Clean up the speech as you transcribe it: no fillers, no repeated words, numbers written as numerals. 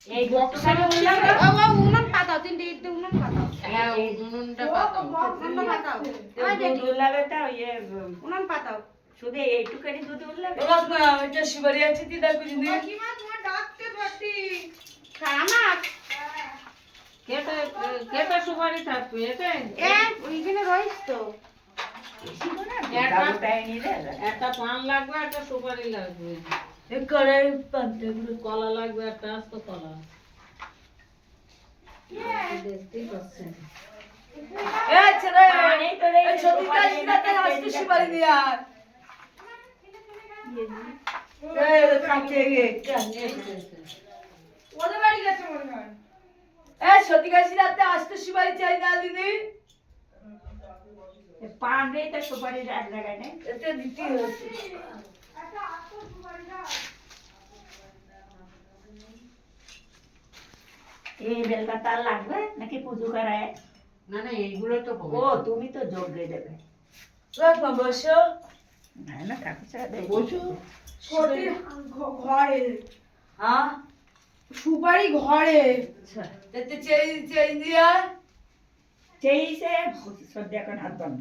এই বক্সরে উনুন পাতাও তিনটে ইট দিয়ে উনুন পাতাও হ্যাঁ উনুনটা পাতাও উনুন পাতাও দুধ উল্লাবেটা উনুন পাতাও শুধু এইটুখানি দুধ উল্লাবে রস না এটা শিবারি আছে দিদা কুজি দি কাকিমা তোমার ডাকতে পারতি খামাক কেটে কেটে সুপারি থাকবে এটা এ ওইখানে রইস তো একটা পান লাগবে একটা সুপারি লাগবে এ কড়াই পান্তে কলা লাগবে একটা আস্ত কলা দেখতেই পাচ্ছেন এ ছেড়ে পানি তোরে এই সত্যি কাজ দিদাতে আসতে শিবারি দিয়া এ কাছে গে ওদের বাড়ি গেছে মনে হয় এ সত্যি কাজ দিদাতে আসতে শিবারি চাই না দিদি পান রে তো সুপারি এক জায়গায় নেই এতে দিতে হচ্ছে এই বেলটা তার লাগবে নাকি পুজো করায় না না এইগুলো তো ও তুমি তো যোগ্যে দেবে রাখ মা বসো না না কাকু ছাড়া দেবে বসু সত্যি ঘরে হ্যাঁ সুপারি ঘরে এতে চাই চাই দিয়া সেই সে সদ্য এখন হাত বন্ধ